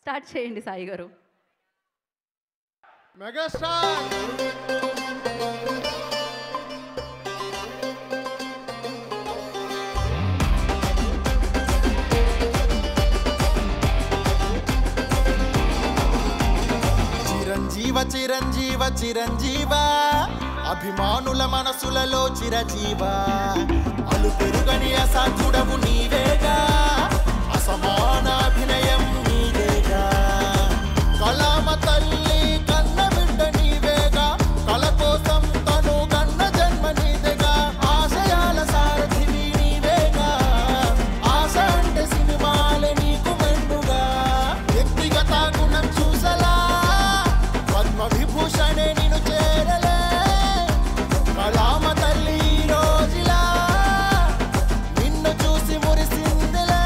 Start చేయండి సాయి గారు. Megastar Chiranjeeva Chiranjeeva Chiranjeeva అభిమానుల మనసులలో చిరజీవ అలు పెరుగని అసాధ్యుడవు నీవేగా అసమాన అభినయం నీవేగా కళామ తల్లి కన్న బిడ్డ నీవేగా కళ కోసం తను కన్న జన్మ నీదేగా ఆశయాల సారథివి నీవేగా ఆశ అంటే సినిమాలే నీకు మెండుగా వ్యక్తిగత గుణం చూసలా పద్మ విభూషణే నిన్ను చేరలే కళామ తల్లి రోజులా నిన్ను చూసి మురిసిందిలే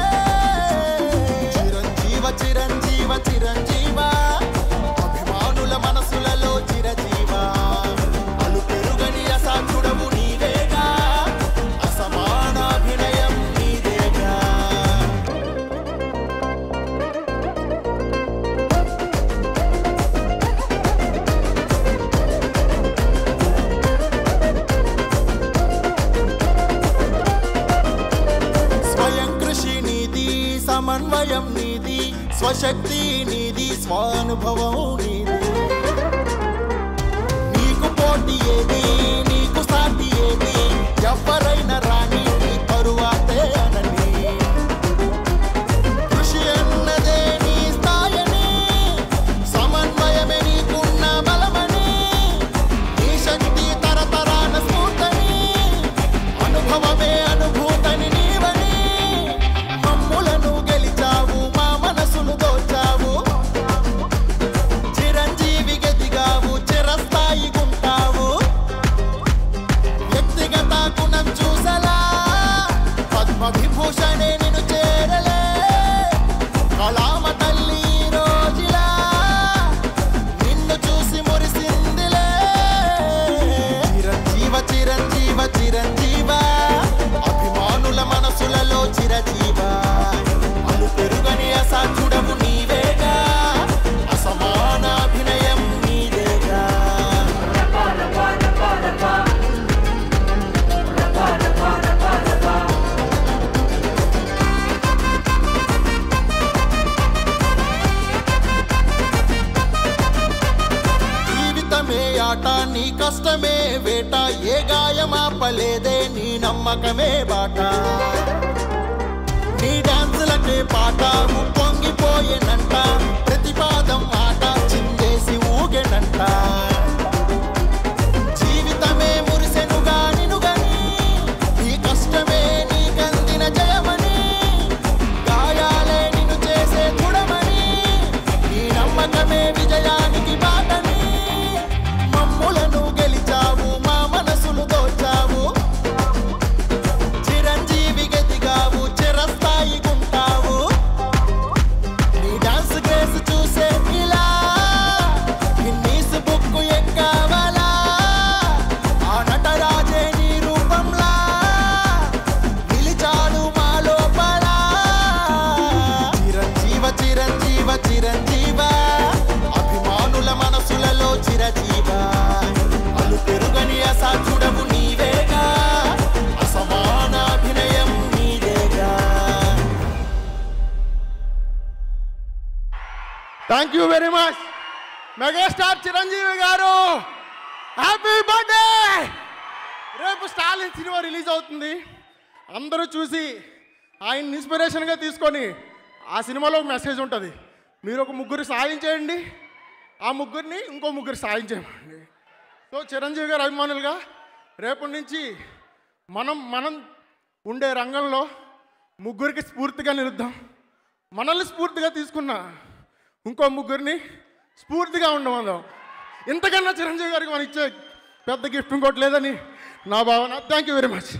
చిరంజీవ చిరంజీవ చిరంజీవ అభిమానుల మనసులలో చిరజీవ అలు పెరుగని అసాధ్యుడవు నీవేగా అసమాన అభినయం నీదేగా స్వయం కృషి నీది సమన్వయం నీది స్వశక్తి నీది స్వానుభవం నీది నీకు పోటీ ఏది నీకు సాటి ఏది ఎవరైనా రాని నీ తరువాతే అనని కృషి అన్నదే నీ స్థాయిని సమన్వయమే నీకున్న బలమని నీ శక్తి తరతరాల స్ఫూర్తని అనుభవమే అనుభూతని నీవని మమ్ములను గెలిచావు మా మనసును దోచావు చిరంజీవి గదిగావు చిరస్థాయి గుంటావు వ్యక్తిగత గుణం చూసలా పద్మ విభూషణే నిన్ను చేరలే కళామ తల్లి రోజులా నిన్ను చూసి మురిసిందిలే చిరంజీవ చిరంజీవ చిరంజీవ అభిమానుల మనసులలో చిరజీవ అలు పెరుగని అసాధ్యుడవు నీవేగా అసమాన అభినయం నీదేగా జీవితమే ఆట నీ కష్టమే వేట ఏ గాయమాపలేదే నీ నమ్మకమే బాట నీ డాన్సులకే పాట పొంగిపోయేనంట ప్రతిపాదం ఆట చిందేసి ఊగెనంట జీవితమే మురిసెనుగా నినుగని నీ కష్టమే నీకందిన జయమని గాయాలే నిన్ను చేసే దృఢమని నీ నమ్మకమే విజయానికి బాటని మమ్ములను గెలిచావు మా మనసును దోచావు చిరంజీవి గదిగావు చిరస్థాయి గుంటావు నీ డాన్స్ గ్రేస్ చూసే ఇలా గిన్నీస్ బుక్ ఎక్కావలా ఆ నటరాజే నీ రూపంలా నిలిచాడు మా లోపల చిరంజీవ చిరంజీవ చిరంజీవ అభిమానుల మనసులలో చిరజీవ అలు పెరుగని అసాధ్యుడవు నీవేగా అసమాన అభినయం నీదేగా thank you very much megastar Chiranjeevi garu happy birthday రేపు స్టాలిన్ సినిమా రిలీజ్ అవుతుంది అందరూ చూసి ఆయన ఇన్స్పిరేషన్గా తీసుకొని ఆ సినిమాలో ఒక మెసేజ్ ఉంటుంది మీరు ఒక ముగ్గురు సాయం చేయండి ఆ ముగ్గురిని ఇంకో ముగ్గురు సాయం చేయండి సో చిరంజీవి గారు అభిమానులుగా రేపటి నుంచి మనం ఉండే రంగంలో ముగ్గురికి స్ఫూర్తిగా నిలుద్దాం మనల్ని స్ఫూర్తిగా తీసుకున్న ఇంకో ముగ్గురిని స్ఫూర్తిగా ఉండమందాం ఇంతకన్నా చిరంజీవి గారికి మనం ఇచ్చే పెద్ద గిఫ్ట్ ఇంకోటి లేదని నా భావన థ్యాంక్ యూ వెరీ మచ్